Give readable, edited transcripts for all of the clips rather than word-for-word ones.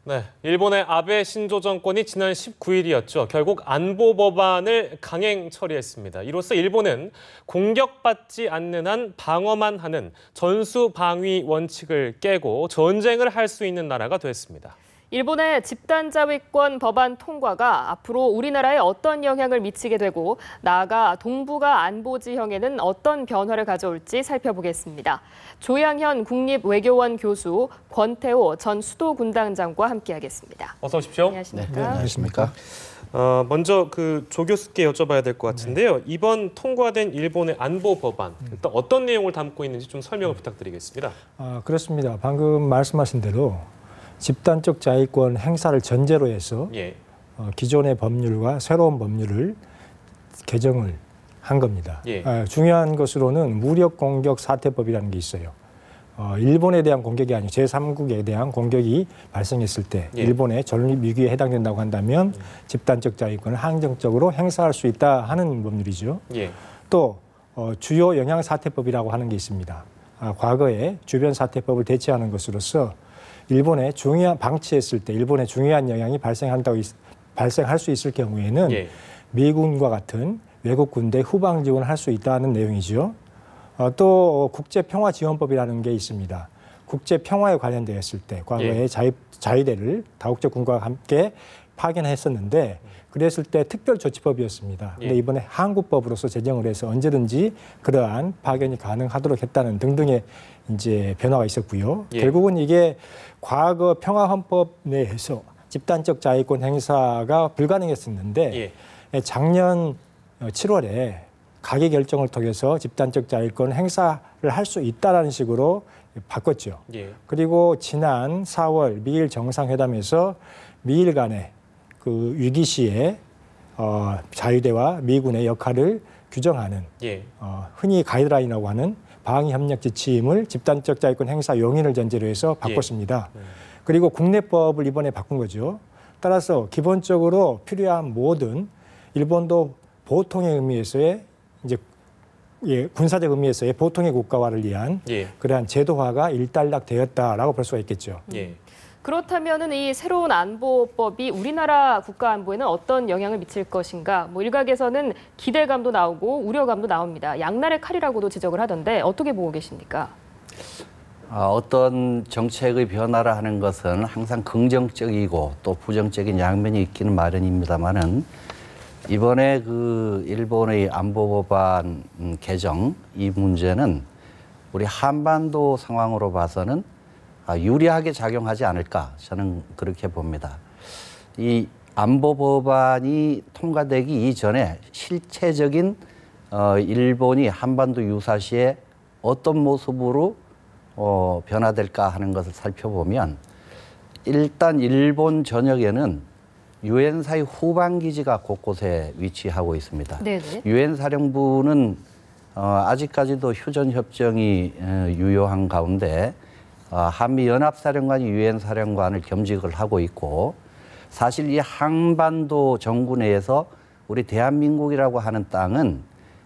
네, 일본의 아베 신조 정권이 지난 19일이었죠. 결국 안보 법안을 강행 처리했습니다. 이로써 일본은 공격받지 않는 한 방어만 하는 전수방위 원칙을 깨고 전쟁을 할 수 있는 나라가 됐습니다. 일본의 집단자위권 법안 통과가 앞으로 우리나라에 어떤 영향을 미치게 되고 나아가 동북아 안보 지형에는 어떤 변화를 가져올지 살펴보겠습니다. 조양현 국립외교원 교수, 권태호 전 수도군단장과 함께하겠습니다. 어서 오십시오. 안녕하십니까? 네, 안녕하십니까? 먼저 조 교수께 여쭤봐야 될 것 같은데요. 이번 통과된 일본의 안보 법안, 일단 어떤 내용을 담고 있는지 좀 설명을 부탁드리겠습니다. 그렇습니다. 방금 말씀하신 대로 집단적 자위권 행사를 전제로 해서 기존의 법률과 새로운 법률을 개정을 한 겁니다. 중요한 것으로는 무력공격사태법이라는 게 있어요. 일본에 대한 공격이 아니고 제3국에 대한 공격이 발생했을 때 일본의 전립위기에 해당된다고 한다면 집단적 자위권을 항정적으로 행사할 수 있다 하는 법률이죠. 또 주요 영향사태법이라고 하는 게 있습니다. 과거에 주변 사태법을 대체하는 것으로서 일본에 방치했을 때 일본에 중요한 영향이 발생할 수 있을 경우에는 미군과 같은 외국 군대 후방 지원을 할 수 있다는 내용이죠. 또 국제평화지원법이라는 게 있습니다. 국제평화에 관련되었을 때 과거에 자위대를 다국적 군과 함께 파견했었는데 그랬을 때 특별조치법이었습니다. 근데 이번에 한국법으로서 제정을 해서 언제든지 그러한 파견이 가능하도록 했다는 등등의 이제 변화가 있었고요. 결국은 이게 과거 평화헌법 내에서 집단적 자위권 행사가 불가능했었는데 작년 7월에 가계 결정을 통해서 집단적 자위권 행사를 할 수 있다라는 식으로 바꿨죠. 그리고 지난 4월 미일 정상회담에서 미일 간의 그 위기 시에 자위대와 미군의 역할을 규정하는 흔히 가이드라인이라고 하는 방위협력 지침을 집단적 자위권 행사 용인을 전제로 해서 바꿨습니다. 그리고 국내법을 이번에 바꾼 거죠. 따라서 기본적으로 필요한 모든 일본도 보통의 의미에서의 이제 군사적 의미에서의 보통의 국가화를 위한 그러한 제도화가 일단락되었다라고 볼 수가 있겠죠. 그렇다면은 이 새로운 안보법이 우리나라 국가 안보에는 어떤 영향을 미칠 것인가? 일각에서는 기대감도 나오고 우려감도 나옵니다. 양날의 칼이라고도 지적을 하던데 어떻게 보고 계십니까? 어떤 정책의 변화를 하는 것은 항상 긍정적이고 또 부정적인 양면이 있기는 마련입니다만은 이번에 그 일본의 안보법안 개정 이 문제는 우리 한반도 상황으로 봐서는 유리하게 작용하지 않을까 저는 그렇게 봅니다. 이 안보법안이 통과되기 이전에 실체적인 일본이 한반도 유사시에 어떤 모습으로 변화될까 하는 것을 살펴보면 일단 일본 전역에는 유엔사의 후방기지가 곳곳에 위치하고 있습니다. 유엔 사령부는 아직까지도 휴전협정이 유효한 가운데 한미연합사령관이 유엔 사령관을 겸직을 하고 있고 사실 이 한반도 정부 내에서 우리 대한민국이라고 하는 땅은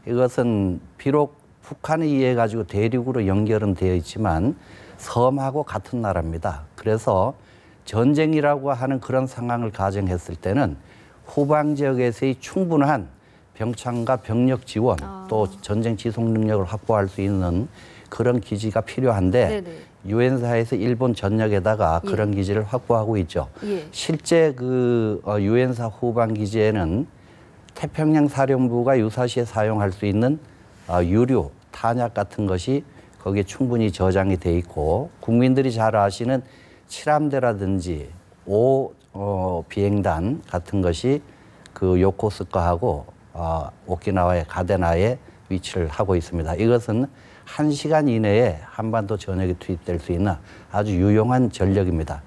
이것은 비록 북한에 의해 가지고 대륙으로 연결은 되어 있지만 섬하고 같은 나라입니다. 그래서 전쟁이라고 하는 그런 상황을 가정했을 때는 후방 지역에서의 충분한 병창과 병력 지원 또 전쟁 지속 능력을 확보할 수 있는 그런 기지가 필요한데 유엔사에서 일본 전역에다가 그런 기지를 확보하고 있죠. 실제 그 유엔사 후방 기지에는 태평양 사령부가 유사시에 사용할 수 있는 유류, 탄약 같은 것이 거기에 충분히 저장이 돼 있고 국민들이 잘 아시는 칠함대라든지 비행단 같은 것이 그 요코스카하고 오키나와의 가데나에 위치를 하고 있습니다. 이것은 1시간 이내에 한반도 전역에 투입될 수 있는 아주 유용한 전력입니다.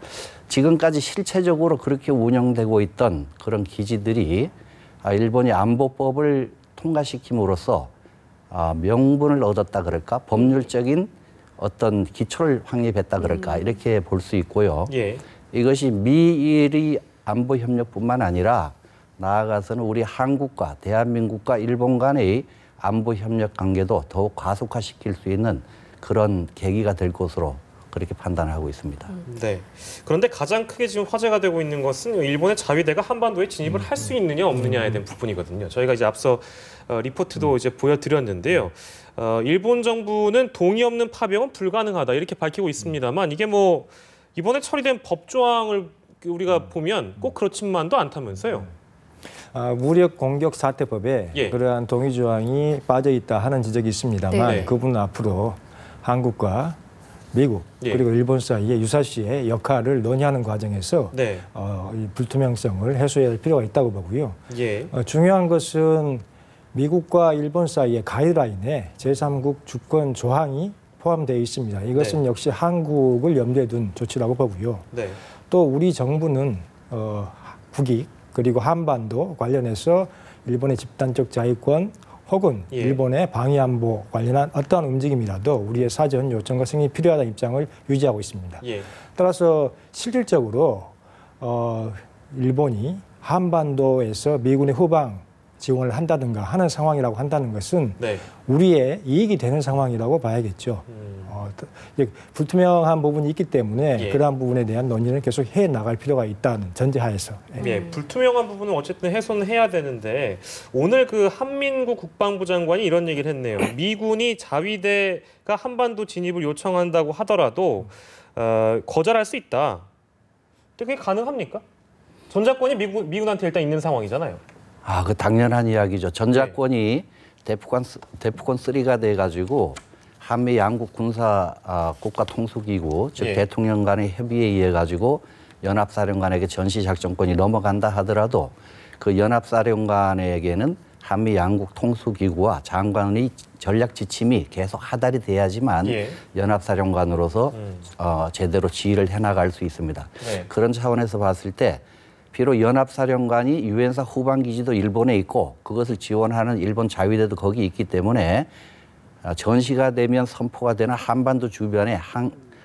지금까지 실체적으로 그렇게 운영되고 있던 그런 기지들이 일본이 안보법을 통과시킴으로써 명분을 얻었다 그럴까? 법률적인 어떤 기초를 확립했다 그럴까? 이렇게 볼 수 있고요. 이것이 미일의 안보 협력뿐만 아니라 나아가서는 우리 한국과 대한민국과 일본 간의 안보 협력 관계도 더욱 가속화시킬 수 있는 그런 계기가 될 것으로 그렇게 판단하고 있습니다. 네. 그런데 가장 크게 지금 화제가 되고 있는 것은 일본의 자위대가 한반도에 진입을 할 수 있느냐 없느냐에 대한 부분이거든요. 저희가 이제 앞서 리포트도 이제 보여드렸는데요. 일본 정부는 동의 없는 파병은 불가능하다 이렇게 밝히고 있습니다만 이게 뭐 이번에 처리된 법 조항을 우리가 보면 꼭 그렇지만도 않다면서요. 무력 공격 사태법에 예. 그러한 동의 조항이 빠져 있다 하는 지적이 있습니다만 네. 그분은 앞으로 한국과 미국 예. 그리고 일본 사이에 유사시의 역할을 논의하는 과정에서 네. 이 불투명성을 해소해야 할 필요가 있다고 보고요. 예. 중요한 것은 미국과 일본 사이의 가이드라인에 제3국 주권 조항이 포함되어 있습니다. 이것은 네. 역시 한국을 염두에 둔 조치라고 보고요. 네. 또 우리 정부는 국익 그리고 한반도 관련해서 일본의 집단적 자위권 혹은 예. 일본의 방위안보 관련한 어떠한 움직임이라도 우리의 사전 요청과 승인이 필요하다는 입장을 유지하고 있습니다. 예. 따라서 실질적으로 일본이 한반도에서 미군의 후방 지원을 한다든가 하는 상황이라고 한다는 것은 네. 우리의 이익이 되는 상황이라고 봐야겠죠. 불투명한 부분이 있기 때문에 예. 그러한 부분에 대한 논의를 계속 해 나갈 필요가 있다는 전제하에서. 예, 불투명한 부분은 어쨌든 해소는 해야 되는데 오늘 그 한민구 국방부 장관이 이런 얘기를 했네요. 미군이 자위대가 한반도 진입을 요청한다고 하더라도 거절할 수 있다. 근데 그게 가능합니까? 전작권이 미군한테 일단 있는 상황이잖아요. 그 당연한 이야기죠. 전작권이 대포권 3가 돼가지고 한미 양국 군사 국가 통수기구 즉 예. 대통령 간의 협의에 의해 가지고 연합사령관에게 전시작전권이 넘어간다 하더라도 그 연합사령관에게는 한미 양국 통수기구와 장관의 전략 지침이 계속 하달이 돼야지만 예. 연합사령관으로서 제대로 지휘를 해나갈 수 있습니다. 네. 그런 차원에서 봤을 때 비록 연합사령관이 유엔사 후방기지도 일본에 있고 그것을 지원하는 일본 자위대도 거기 있기 때문에 전시가 되면 선포가 되는 한반도 주변에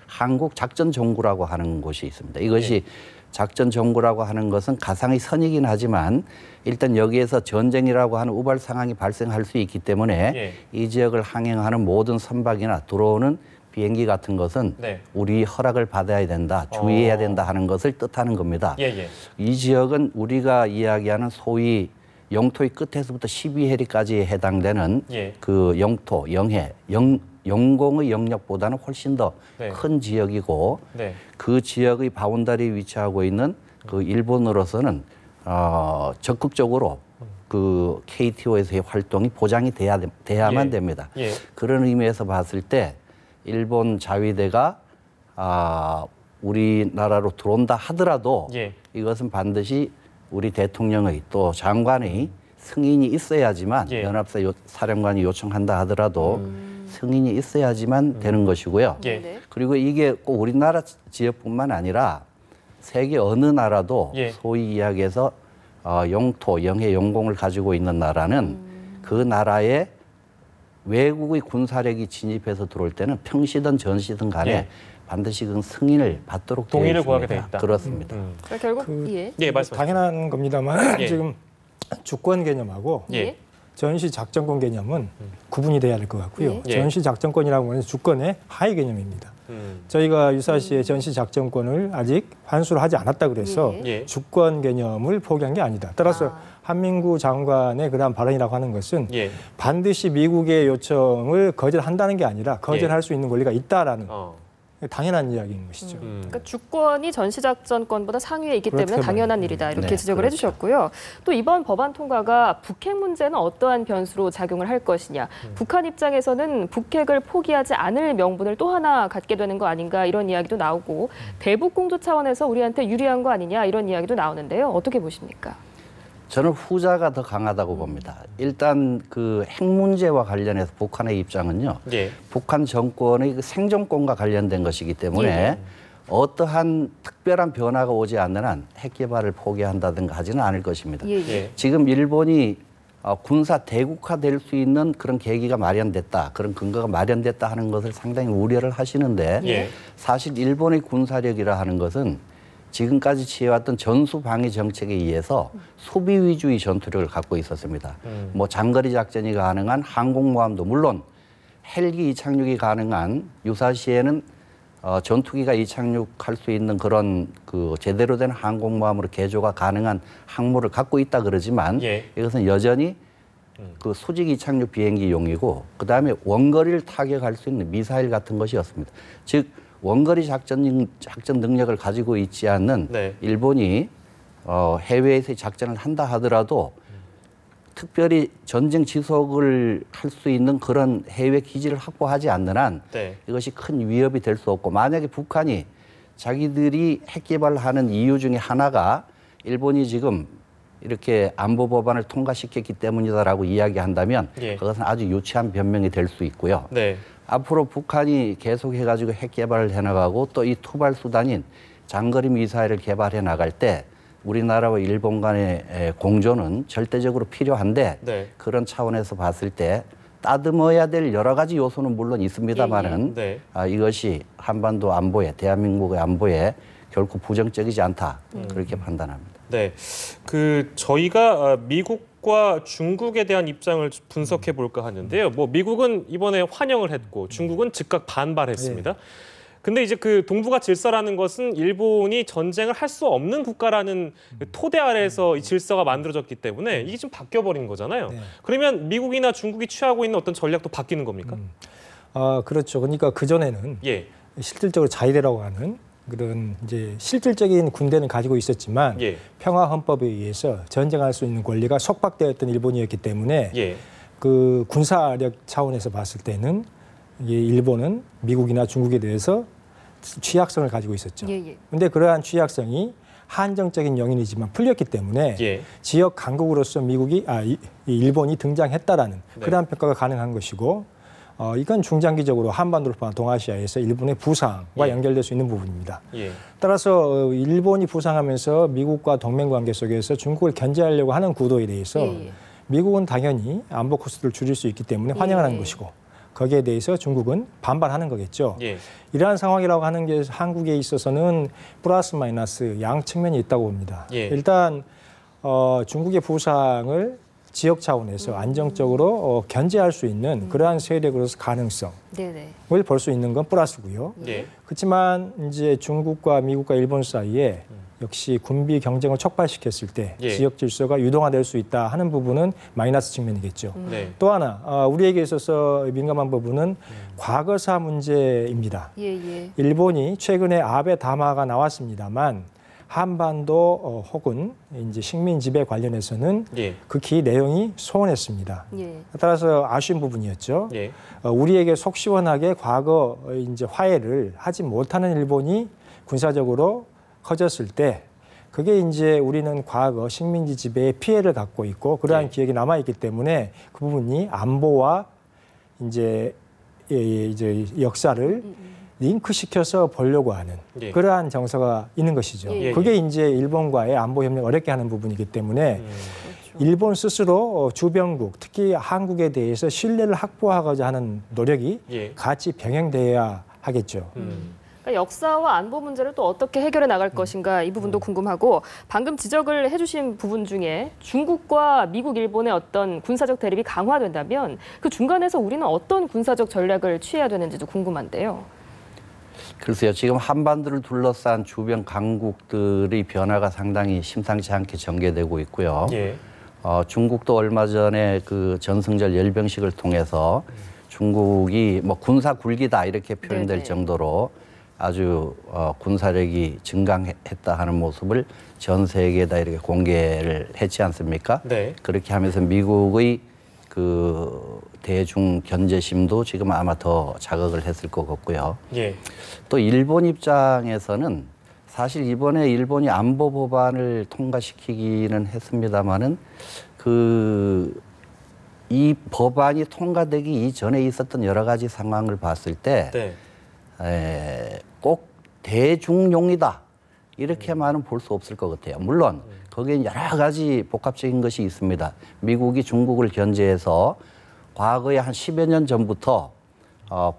한국 작전정구라고 하는 곳이 있습니다. 이것이 작전정구라고 하는 것은 가상의 선이긴 하지만 일단 여기에서 전쟁이라고 하는 우발 상황이 발생할 수 있기 때문에 이 지역을 항행하는 모든 선박이나 들어오는 비행기 같은 것은 우리 허락을 받아야 된다, 주의해야 된다 하는 것을 뜻하는 겁니다. 이 지역은 우리가 이야기하는 소위 영토의 끝에서부터 12해리까지에 해당되는 그 영토, 영해, 영공의 영역보다는 훨씬 더 큰 지역이고 그 지역의 바운다리에 위치하고 있는 그 일본으로서는 적극적으로 그 KTO에서의 활동이 보장이 돼야만 됩니다. 그런 의미에서 봤을 때 일본 자위대가 우리나라로 들어온다 하더라도 이것은 반드시 우리 대통령의 또 장관의 승인이 있어야지만 연합사 사령관이 요청한다 하더라도 승인이 있어야지만 되는 것이고요. 그리고 이게 꼭 우리나라 지역뿐만 아니라 세계 어느 나라도 소위 이야기해서 영토, 영해, 영공을 가지고 있는 나라는 그 나라의 외국의 군사력이 진입해서 들어올 때는 평시든 전시든 간에 반드시 그 승인을 받도록 동의를 구하게 돼 있다. 그렇습니다. 그러니까 결국 말씀하십시오. 당연한 겁니다만 지금 주권 개념하고 전시 작전권 개념은 구분이 돼야 될 것 같고요. 전시 작전권이라고 하는 주권의 하위 개념입니다. 저희가 유사시에 전시 작전권을 아직 환수를 하지 않았다 그래서 주권 개념을 포기한 게 아니다. 따라서 한민구 장관의 그러한 발언이라고 하는 것은 반드시 미국의 요청을 거절한다는 게 아니라 거절할 수 있는 권리가 있다라는 당연한 이야기인 것이죠. 그러니까 주권이 전시작전권보다 상위에 있기 때문에 당연한 일이다 이렇게 지적을 그렇죠. 해주셨고요. 또 이번 법안 통과가 북핵 문제는 어떠한 변수로 작용을 할 것이냐. 북한 입장에서는 북핵을 포기하지 않을 명분을 또 하나 갖게 되는 거 아닌가 이런 이야기도 나오고 대북 공조 차원에서 우리한테 유리한 거 아니냐 이런 이야기도 나오는데요. 어떻게 보십니까? 저는 후자가 더 강하다고 봅니다. 일단 그 핵 문제와 관련해서 북한의 입장은요. 북한 정권의 그 생존권과 관련된 것이기 때문에 어떠한 특별한 변화가 오지 않는 한 핵 개발을 포기한다든가 하지는 않을 것입니다. 지금 일본이 군사 대국화될 수 있는 그런 계기가 마련됐다. 그런 근거가 마련됐다 하는 것을 상당히 우려를 하시는데 사실 일본의 군사력이라 하는 것은 지금까지 취해왔던 전수방위 정책에 의해서 수비 위주의 전투력을 갖고 있었습니다. 뭐 장거리 작전이 가능한 항공모함도 물론 헬기 이착륙이 가능한 유사시에는 전투기가 이착륙할 수 있는 그런 그 제대로 된 항공모함으로 개조가 가능한 항모를 갖고 있다 그러지만 이것은 여전히 그 수직 이착륙 비행기용이고 그다음에 원거리를 타격할 수 있는 미사일 같은 것이었습니다. 즉 원거리 작전 능력을 가지고 있지 않는 일본이 해외에서 작전을 한다 하더라도 특별히 전쟁 지속을 할 수 있는 그런 해외 기지를 확보하지 않는 한 이것이 큰 위협이 될 수 없고 만약에 북한이 자기들이 핵 개발을 하는 이유 중에 하나가 일본이 지금 이렇게 안보 법안을 통과시켰기 때문이다라고 이야기한다면 그것은 아주 유치한 변명이 될 수 있고요. 앞으로 북한이 계속해가지고 핵 개발을 해나가고 또 이 투발 수단인 장거리 미사일을 개발해 나갈 때 우리나라와 일본 간의 공조는 절대적으로 필요한데 그런 차원에서 봤을 때 따듬어야 될 여러 가지 요소는 물론 있습니다만은 이것이 한반도 안보에 대한민국의 안보에 결코 부정적이지 않다 그렇게 판단합니다. 저희가 미국과 중국에 대한 입장을 분석해 볼까 하는데요. 뭐 미국은 이번에 환영을 했고 중국은 즉각 반발했습니다. 근데 이제 그 동북아 질서라는 것은 일본이 전쟁을 할 수 없는 국가라는 토대 아래에서 이 질서가 만들어졌기 때문에 이게 좀 바뀌어버린 거잖아요. 그러면 미국이나 중국이 취하고 있는 어떤 전략도 바뀌는 겁니까? 그렇죠. 그러니까 그전에는 실질적으로 자위대라고 하는 그런 이제 실질적인 군대는 가지고 있었지만 평화 헌법에 의해서 전쟁할 수 있는 권리가 속박되었던 일본이었기 때문에 그 군사력 차원에서 봤을 때는 일본은 미국이나 중국에 대해서 취약성을 가지고 있었죠. 그런데 그러한 취약성이 한정적인 영역이지만 풀렸기 때문에 지역 강국으로서 일본이 등장했다라는 그러한 평가가 가능한 것이고 이건 중장기적으로 한반도를 포함한 동아시아에서 일본의 부상과 연결될 수 있는 부분입니다. 따라서 일본이 부상하면서 미국과 동맹관계 속에서 중국을 견제하려고 하는 구도에 대해서 미국은 당연히 안보 코스트를 줄일 수 있기 때문에 환영하는 것이고 거기에 대해서 중국은 반발하는 거겠죠. 이러한 상황이라고 하는 게 한국에 있어서는 플러스 마이너스 양 측면이 있다고 봅니다. 일단 중국의 부상을 지역 차원에서 안정적으로 견제할 수 있는 그러한 세력으로서 가능성을 볼 수 있는 건 플러스고요. 그렇지만 이제 중국과 미국과 일본 사이에 역시 군비 경쟁을 촉발시켰을 때 지역 질서가 유동화될 수 있다 하는 부분은 마이너스 측면이겠죠. 또 하나 우리에게 있어서 민감한 부분은 과거사 문제입니다. 일본이 최근에 아베 담화가 나왔습니다만 한반도 혹은 이제 식민 지배 관련해서는 극히 내용이 소원했습니다. 따라서 아쉬운 부분이었죠. 우리에게 속 시원하게 과거 이제 화해를 하지 못하는 일본이 군사적으로 커졌을 때 그게 이제 우리는 과거 식민지 지배의 피해를 갖고 있고 그러한 기억이 남아 있기 때문에 그 부분이 안보와 이제 역사를 링크시켜서 보려고 하는 그러한 정서가 있는 것이죠. 그게 이제 일본과의 안보 협력을 어렵게 하는 부분이기 때문에 일본 스스로 주변국, 특히 한국에 대해서 신뢰를 확보하고자 하는 노력이 같이 병행돼야 하겠죠. 그러니까 역사와 안보 문제를 또 어떻게 해결해 나갈 것인가 이 부분도 궁금하고 방금 지적을 해주신 부분 중에 중국과 미국, 일본의 어떤 군사적 대립이 강화된다면 그 중간에서 우리는 어떤 군사적 전략을 취해야 되는지도 궁금한데요. 글쎄요. 지금 한반도를 둘러싼 주변 강국들의 변화가 상당히 심상치 않게 전개되고 있고요. 중국도 얼마 전에 그 전승절 열병식을 통해서 중국이 뭐 군사 굴기다 이렇게 표현될 정도로 아주 군사력이 증강했다 하는 모습을 전 세계에다 이렇게 공개를 했지 않습니까? 그렇게 하면서 미국의 그 대중 견제심도 지금 아마 더 자극을 했을 것 같고요. 또 일본 입장에서는 사실 이번에 일본이 안보 법안을 통과시키기는 했습니다마는 이 법안이 통과되기 이전에 있었던 여러 가지 상황을 봤을 때 꼭 대중용이다 이렇게만은 볼 수 없을 것 같아요. 물론 거기에 여러 가지 복합적인 것이 있습니다. 미국이 중국을 견제해서 과거에 한 10여 년 전부터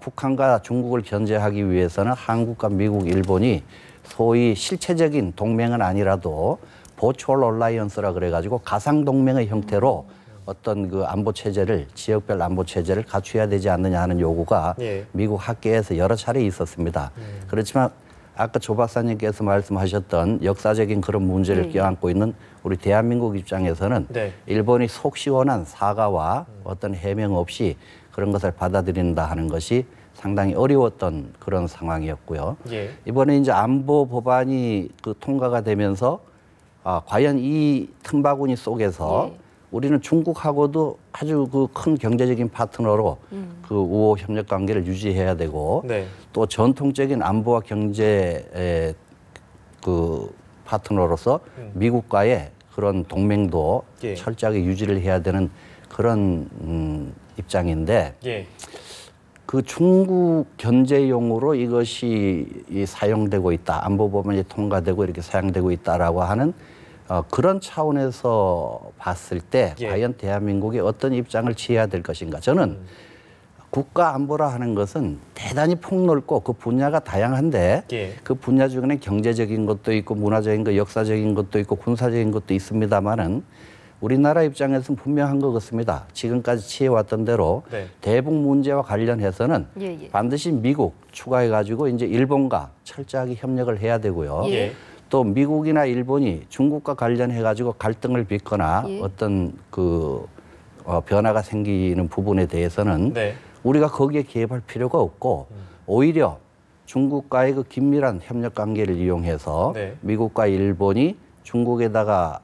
북한과 중국을 견제하기 위해서는 한국과 미국, 일본이 소위 실체적인 동맹은 아니라도 버추얼 얼라이언스라 그래가지고 가상 동맹의 형태로 어떤 그 안보 체제를 지역별 안보 체제를 갖춰야 되지 않느냐 하는 요구가 예. 미국 학계에서 여러 차례 있었습니다. 그렇지만 아까 조 박사님께서 말씀하셨던 역사적인 그런 문제를 껴안고 있는 우리 대한민국 입장에서는 네. 일본이 속 시원한 사과와 어떤 해명 없이 그런 것을 받아들인다 하는 것이 상당히 어려웠던 그런 상황이었고요. 예. 이번에 이제 안보 법안이 그 통과가 되면서 과연 이 틈바구니 속에서 우리는 중국하고도 아주 그 큰 경제적인 파트너로 그 우호 협력 관계를 유지해야 되고 네. 또 전통적인 안보와 경제 그 파트너로서 미국과의 그런 동맹도 예. 철저하게 유지를 해야 되는 그런 입장인데 예. 그 중국 견제용으로 이것이 사용되고 있다. 안보 법안이 통과되고 이렇게 사용되고 있다라고 하는 그런 차원에서 봤을 때 예. 과연 대한민국이 어떤 입장을 취해야 될 것인가. 저는 국가 안보라 하는 것은 대단히 폭넓고 그 분야가 다양한데 예. 그 분야 중에는 경제적인 것도 있고 문화적인 것, 역사적인 것도 있고 군사적인 것도 있습니다만은 우리나라 입장에서는 분명한 것 같습니다. 지금까지 취해왔던 대로 네. 대북 문제와 관련해서는 예. 반드시 미국 추가해가지고 이제 일본과 철저하게 협력을 해야 되고요. 예. 또 미국이나 일본이 중국과 관련해가지고 갈등을 빚거나 예. 어떤 그 변화가 생기는 부분에 대해서는 네. 우리가 거기에 개입할 필요가 없고 오히려 중국과의 그 긴밀한 협력 관계를 이용해서 네. 미국과 일본이 중국에다가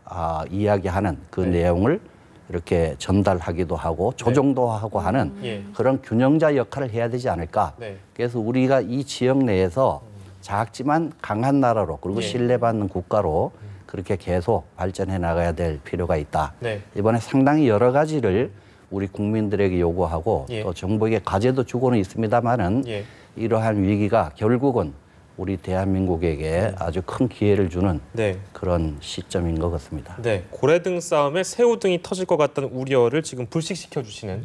이야기하는 그 네. 내용을 이렇게 전달하기도 하고 조정도 하고 하는 예. 그런 균형자 역할을 해야 되지 않을까. 네. 그래서 우리가 이 지역 내에서 작지만 강한 나라로 그리고 예. 신뢰받는 국가로 그렇게 계속 발전해 나가야 될 필요가 있다. 네. 이번에 상당히 여러 가지를 우리 국민들에게 요구하고 예. 또 정부에게 과제도 주고는 있습니다만은 예. 이러한 위기가 결국은 우리 대한민국에게 아주 큰 기회를 주는 네. 그런 시점인 것 같습니다. 네, 고래등 싸움에 새우등이 터질 것 같다는 우려를 지금 불식시켜 주시는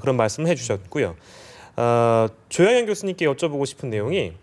그런 말씀을 해주셨고요. 조양현 교수님께 여쭤보고 싶은 내용이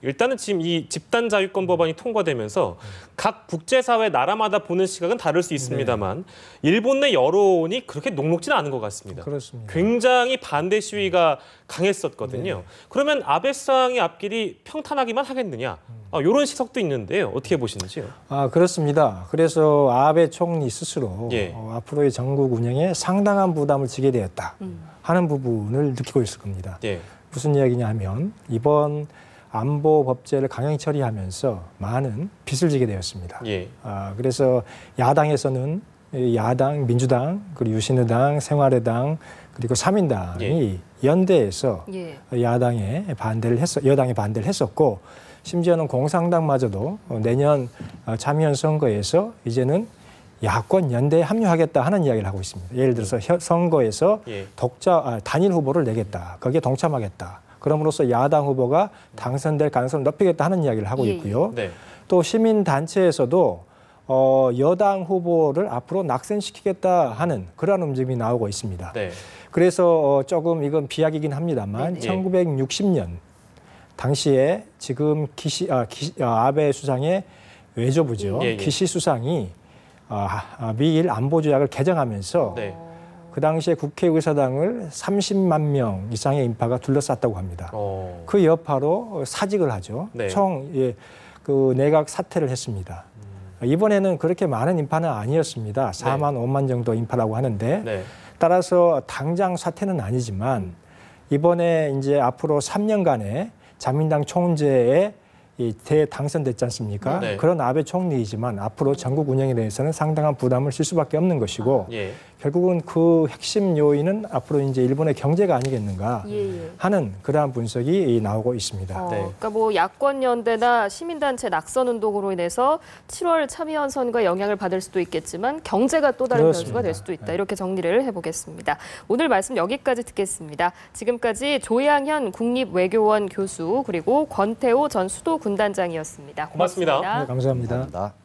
일단은 지금 이 집단 자유권 법안이 통과되면서 각 국제사회 나라마다 보는 시각은 다를 수 있습니다만 일본 내 여론이 그렇게 녹록지는 않은 것 같습니다. 그렇습니다. 굉장히 반대 시위가 강했었거든요. 그러면 아베 수상의 앞길이 평탄하기만 하겠느냐? 이런 시석도 있는데요. 어떻게 보시는지요? 그렇습니다. 그래서 아베 총리 스스로 예. 앞으로의 전국 운영에 상당한 부담을 지게 되었다 하는 부분을 느끼고 있을 겁니다. 예. 무슨 이야기냐 하면 이번 안보 법제를 강행 처리하면서 많은 빚을 지게 되었습니다. 예. 그래서 야당에서는 야당, 민주당, 그리고 유신의당, 생활의당, 그리고 삼인당이 연대해서 예. 여당에 반대를 했었고 심지어는 공산당마저도 내년 참의원 선거에서 이제는 야권 연대에 합류하겠다 하는 이야기를 하고 있습니다. 예를 들어서 선거에서 예. 단일 후보를 내겠다. 거기에 동참하겠다. 그럼으로써 야당 후보가 당선될 가능성을 높이겠다 하는 이야기를 하고 있고요. 네. 또 시민단체에서도 여당 후보를 앞으로 낙선시키겠다 하는 그러한 움직임이 나오고 있습니다. 네. 그래서 조금 이건 비약이긴 합니다만 네네. 1960년 당시에 지금 아베 수상의 외조부죠. 예. 기시 수상이 미일 안보조약을 개정하면서 네. 그 당시에 국회의사당을 30만 명 이상의 인파가 둘러쌌다고 합니다. 그 여파로 사직을 하죠. 네. 그 내각 사퇴를 했습니다. 이번에는 그렇게 많은 인파는 아니었습니다. 4만 5만 정도 인파라고 하는데 네. 따라서 당장 사퇴는 아니지만 이번에 이제 앞으로 3년간의 자민당 총재에 대당선됐지 않습니까? 네. 그런 아베 총리이지만 앞으로 전국 운영에 대해서는 상당한 부담을 질 수밖에 없는 것이고 예. 결국은 그 핵심 요인은 앞으로 이제 일본의 경제가 아니겠는가 예. 하는 그러한 분석이 나오고 있습니다. 네. 그러니까 뭐 야권 연대나 시민단체 낙선 운동으로 인해서 7월 참의원 선거에 영향을 받을 수도 있겠지만 경제가 또 다른 그렇습니다. 변수가 될 수도 있다. 네. 이렇게 정리를 해보겠습니다. 오늘 말씀 여기까지 듣겠습니다. 지금까지 조양현 국립외교원 교수 그리고 권태호 전 수도군단장이었습니다. 고맙습니다. 고맙습니다. 네, 감사합니다. 감사합니다.